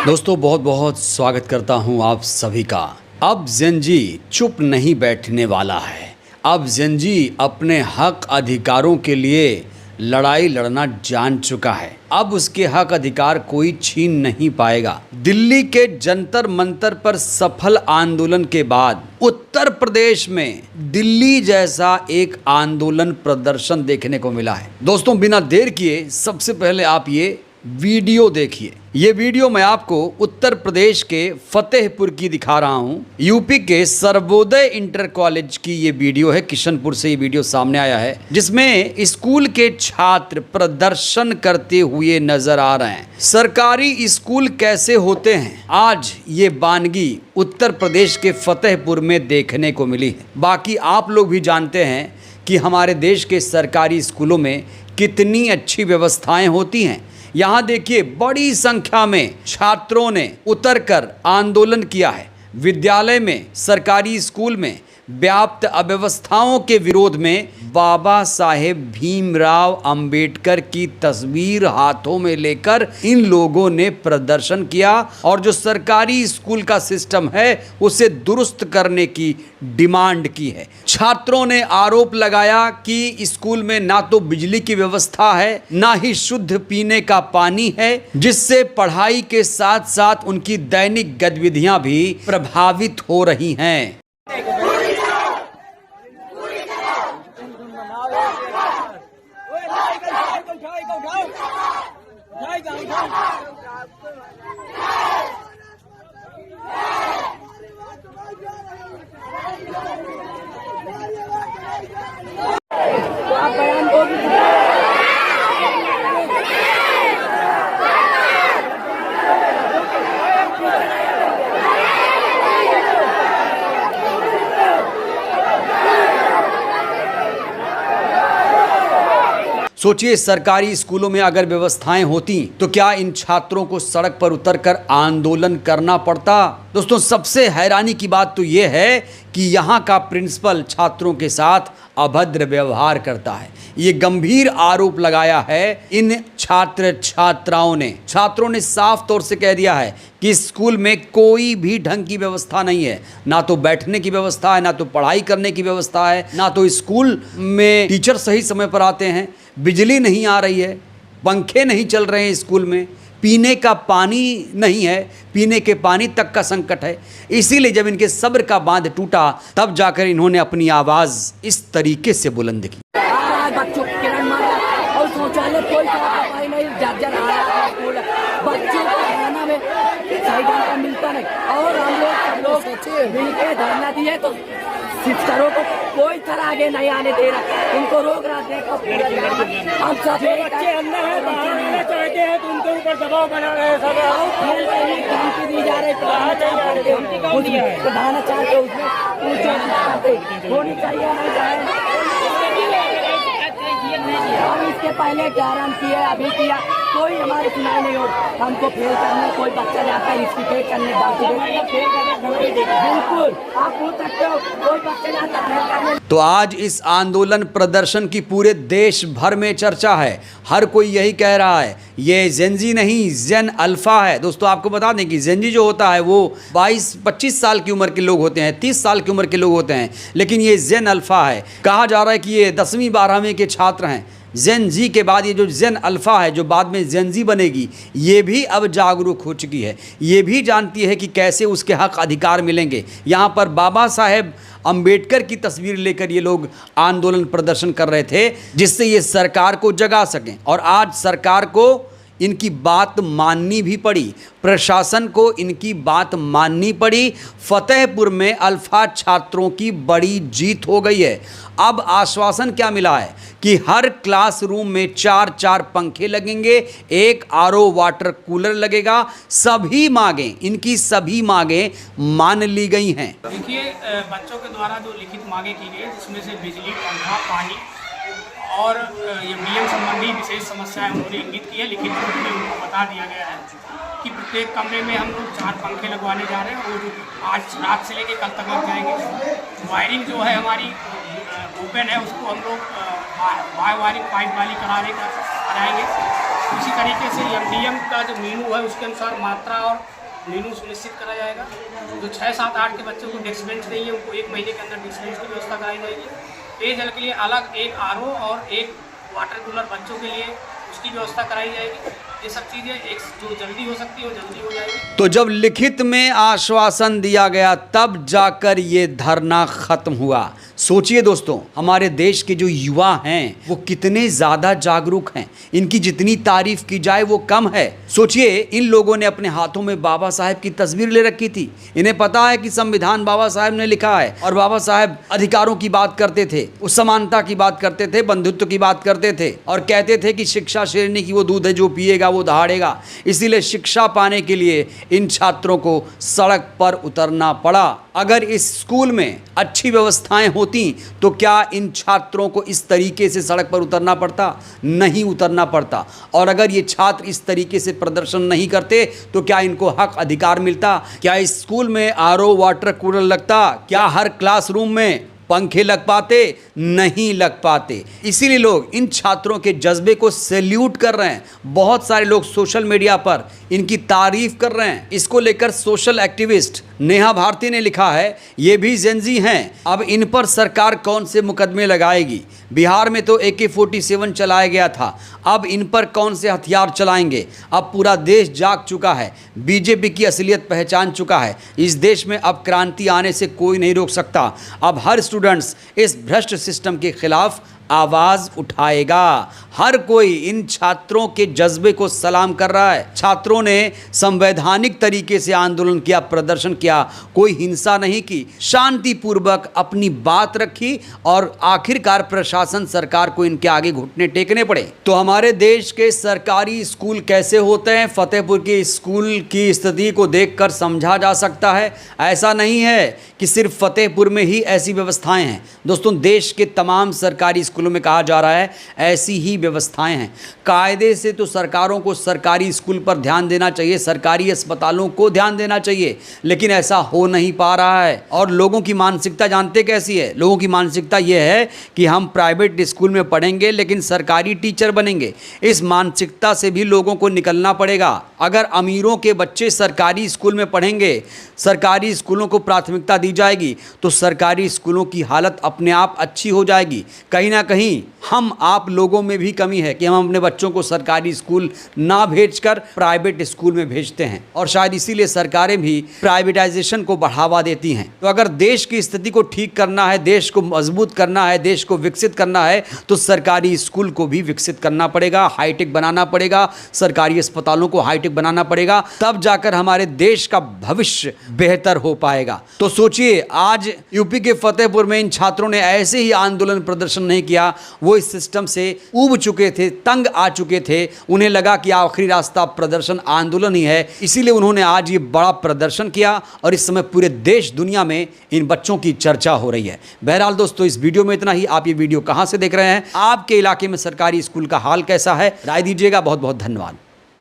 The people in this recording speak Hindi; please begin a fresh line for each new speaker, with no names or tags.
दोस्तों बहुत बहुत स्वागत करता हूं आप सभी का। अब जेनजी चुप नहीं बैठने वाला है। अब जेनजी अपने हक अधिकारों के लिए लड़ाई लड़ना जान चुका है। अब उसके हक अधिकार कोई छीन नहीं पाएगा। दिल्ली के जंतर मंतर पर सफल आंदोलन के बाद उत्तर प्रदेश में दिल्ली जैसा एक आंदोलन प्रदर्शन देखने को मिला है। दोस्तों बिना देर किए सबसे पहले आप ये वीडियो देखिए। ये वीडियो मैं आपको उत्तर प्रदेश के फतेहपुर की दिखा रहा हूँ। यूपी के सर्वोदय इंटर कॉलेज की ये वीडियो है। किशनपुर से ये वीडियो सामने आया है, जिसमें स्कूल के छात्र प्रदर्शन करते हुए नजर आ रहे हैं। सरकारी स्कूल कैसे होते हैं, आज ये बानगी उत्तर प्रदेश के फतेहपुर में देखने को मिली है। बाकी आप लोग भी जानते हैं कि हमारे देश के सरकारी स्कूलों में कितनी अच्छी व्यवस्थाएं होती हैं। यहाँ देखिए बड़ी संख्या में छात्रों ने उतरकर आंदोलन किया है। विद्यालय में, सरकारी स्कूल में व्याप्त अव्यवस्थाओं के विरोध में बाबा साहेब भीमराव अंबेडकर की तस्वीर हाथों में लेकर इन लोगों ने प्रदर्शन किया और जो सरकारी स्कूल का सिस्टम है उसे दुरुस्त करने की डिमांड की है। छात्रों ने आरोप लगाया कि स्कूल में ना तो बिजली की व्यवस्था है, ना ही शुद्ध पीने का पानी है, जिससे पढ़ाई के साथ साथ उनकी दैनिक गतिविधियां भी प्रभावित हो रही हैं। सोचिए सरकारी स्कूलों में अगर व्यवस्थाएं होती तो क्या इन छात्रों को सड़क पर उतरकर आंदोलन करना पड़ता। दोस्तों सबसे हैरानी की बात तो यह है कि यहाँ का प्रिंसिपल छात्रों के साथ अभद्र व्यवहार करता है। ये गंभीर आरोप लगाया है इन छात्रों ने साफ तौर से कह दिया है कि स्कूल में कोई भी ढंग की व्यवस्था नहीं है। ना तो बैठने की व्यवस्था है, ना तो पढ़ाई करने की व्यवस्था है, ना तो स्कूल में टीचर सही समय पर आते हैं, बिजली नहीं आ रही है, पंखे नहीं चल रहे हैं स्कूल में, पीने का पानी नहीं है, पीने के पानी तक का संकट है। इसीलिए जब इनके सब्र का बांध टूटा तब जाकर इन्होंने अपनी आवाज़ इस तरीके से बुलंद की।
बच्चों की किरण मारा और शौचालय कोई सफाई नहीं, जर्जर आ रहा है स्कूल। बच्चों को खाना में सही ढंग का मिलता नहीं और हम लोग मिलकर धरना दिए तो शिक्षकों को कोई तरह आगे नहीं आने दे रहा, उनको रोक रहा है। हम सब बच्चे अंदर है, बाहर आना चाहते हैं तो उनके ऊपर दबाव बना रहे हैं। सब धमकी दी जा रही है, बढ़ाना चाहते उसमें होनी चाहिए नहीं जाए। हम इसके पहले गारंटी किया, अभी किया, कोई हमारी सुनाई नहीं हो। हमको फेल करने कोई बच्चा जाता है इस्तीफे करने, बिल्कुल आप पूछ सकते हो, कोई बच्चा जाता है फेल करने।
तो आज इस आंदोलन प्रदर्शन की पूरे देश भर में चर्चा है। हर कोई यही कह रहा है ये जेनजी नहीं जेन अल्फा है। दोस्तों आपको बता दें कि जेनजी जो होता है वो 22-25 साल की उम्र के लोग होते हैं, 30 साल की उम्र के लोग होते हैं, लेकिन ये जेन अल्फा है। कहा जा रहा है कि ये 10वीं 12वीं के छात्र हैं। जेन जी के बाद ये जो जेन अल्फ़ा है, जो बाद में जेन जी बनेगी, ये भी अब जागरूक हो चुकी है। ये भी जानती है कि कैसे उसके हक अधिकार मिलेंगे। यहाँ पर बाबा साहेब अंबेडकर की तस्वीर लेकर ये लोग आंदोलन प्रदर्शन कर रहे थे, जिससे ये सरकार को जगा सकें। और आज सरकार को इनकी बात माननी भी पड़ी, प्रशासन को इनकी बात माननी पड़ी। फतेहपुर में अल्फा छात्रों की बड़ी जीत हो गई है। अब आश्वासन क्या मिला है कि हर क्लासरूम में 4-4 पंखे लगेंगे, एक आरओ वाटर कूलर लगेगा। सभी मांगें, इनकी सभी मांगें मान ली गई हैं।
देखिए बच्चों के द्वारा जो लिखित मांगे की गई, जिसमें से बिजली, पंखा, पानी और ये नियम संबंधी विशेष समस्याएं उन्होंने इंगित की है। लिखित रूप में उनको बता दिया गया है कि प्रत्येक कमरे में हम लोग 4 पंखे लगवाने जा रहे हैं और आज रात से लेकर कल तक लग जाएंगे। वायरिंग जो है हमारी ओपन है, उसको हम लोग वायरिंग पाइप वाली कराएंगे। इसी तरीके से एमडीएम का जो मेनू है उसके अनुसार मात्रा और मेनू सुनिश्चित करा जाएगा। जो 6, 7, 8 के बच्चों को डेस्क बेंच नहीं है उनको 1 महीने के अंदर डेस्क बेंच की व्यवस्था कराई जाएगी। पेयजल के लिए अलग एक RO और एक वाटर कूलर बच्चों के लिए उसकी व्यवस्था कराई जाएगी। ये सब चीज़ें एक जो जल्दी हो सकती है वो जल्दी हो जाएगी।
तो जब लिखित में आश्वासन दिया गया तब जाकर ये धरना खत्म हुआ। सोचिए दोस्तों, हमारे देश के जो युवा हैं वो कितने ज़्यादा जागरूक हैं, इनकी जितनी तारीफ की जाए वो कम है। सोचिए, इन लोगों ने अपने हाथों में बाबा साहेब की तस्वीर ले रखी थी। इन्हें पता है कि संविधान बाबा साहेब ने लिखा है और बाबा साहेब अधिकारों की बात करते थे, उस समानता की बात करते थे, बंधुत्व की बात करते थे और कहते थे कि शिक्षा शेरनी की वो दूध है, जो पिएगा वो दहाड़ेगा। इसीलिए शिक्षा पाने के लिए इन छात्रों को सड़क पर उतरना पड़ा। अगर इस स्कूल में अच्छी व्यवस्थाएं होती तो क्या इन छात्रों को इस तरीके से सड़क पर उतरना पड़ता? नहीं उतरना पड़ता। और अगर ये छात्र इस तरीके से प्रदर्शन नहीं करते तो क्या इनको हक अधिकार मिलता? क्या इस स्कूल में RO वाटर कूलर लगता? क्या हर क्लासरूम में पंखे लग पाते? नहीं लग पाते। इसीलिए लोग इन छात्रों के जज्बे को सैल्यूट कर रहे हैं। बहुत सारे लोग सोशल मीडिया पर इनकी तारीफ कर रहे हैं। इसको लेकर सोशल एक्टिविस्ट नेहा भारती ने लिखा है, ये भी जेनजी हैं, अब इन पर सरकार कौन से मुकदमे लगाएगी? बिहार में तो AK-47 चलाया गया था, अब इन पर कौन से हथियार चलाएंगे? अब पूरा देश जाग चुका है, बीजेपी की असलियत पहचान चुका है। इस देश में अब क्रांति आने से कोई नहीं रोक सकता। अब हर स्टूडेंट्स इस भ्रष्ट सिस्टम के खिलाफ आवाज उठाएगा। हर कोई इन छात्रों के जज्बे को सलाम कर रहा है। छात्रों ने संवैधानिक तरीके से आंदोलन किया, प्रदर्शन किया, कोई हिंसा नहीं की, शांतिपूर्वक अपनी बात रखी और आखिरकार प्रशासन सरकार को इनके आगे घुटने टेकने पड़े। तो हमारे देश के सरकारी स्कूल कैसे होते हैं, फतेहपुर के स्कूल की स्थिति को देखकर समझा जा सकता है। ऐसा नहीं है कि सिर्फ फतेहपुर में ही ऐसी व्यवस्थाएं हैं। दोस्तों, देश के तमाम सरकारी स्कूलों में कहा जा रहा है ऐसी ही व्यवस्थाएं हैं। कायदे से तो सरकारों को सरकारी स्कूल पर ध्यान देना चाहिए, सरकारी अस्पतालों को ध्यान देना चाहिए, लेकिन ऐसा हो नहीं पा रहा है। और लोगों की मानसिकता जानते कैसी है? लोगों की मानसिकता यह है कि हम प्राइवेट स्कूल में पढ़ेंगे लेकिन सरकारी टीचर बनेंगे। इस मानसिकता से भी लोगों को निकलना पड़ेगा। अगर अमीरों के बच्चे सरकारी स्कूल में पढ़ेंगे, सरकारी स्कूलों को प्राथमिकता दी जाएगी तो सरकारी स्कूलों की हालत अपने आप अच्छी हो जाएगी। कहीं ना कहीं हम आप लोगों में भी कमी है कि हम अपने बच्चों को सरकारी स्कूल ना भेजकर प्राइवेट स्कूल में भेजते हैं और शायद इसीलिए सरकारें भी प्राइवेटाइजेशन को बढ़ावा देती हैं। तो अगर देश की स्थिति को ठीक करना है, देश को मजबूत करना है, देश को विकसित करना है तो सरकारी स्कूल को भी विकसित करना पड़ेगा, हाईटेक बनाना पड़ेगा, सरकारी अस्पतालों को हाईटेक बनाना पड़ेगा, तब जाकर हमारे देश का भविष्य बेहतर हो पाएगा। तो सोचिए, आज यूपी के फतेहपुर में इन छात्रों ने ऐसे ही आंदोलन प्रदर्शन नहीं किया। वो इस सिस्टम से ऊब चुके थे, तंग आ चुके थे। उन्हें लगा कि आखिरी रास्ता प्रदर्शन आंदोलन ही है, इसीलिए उन्होंने आज ये बड़ा प्रदर्शन किया और इस समय पूरे देश दुनिया में इन बच्चों की चर्चा हो रही है। बहरहाल दोस्तों, इस वीडियो में इतना ही। आप ये वीडियो कहां से देख रहे हैं? आपके इलाके में सरकारी स्कूल का हाल कैसा है? राय दीजिएगा। बहुत बहुत धन्यवाद।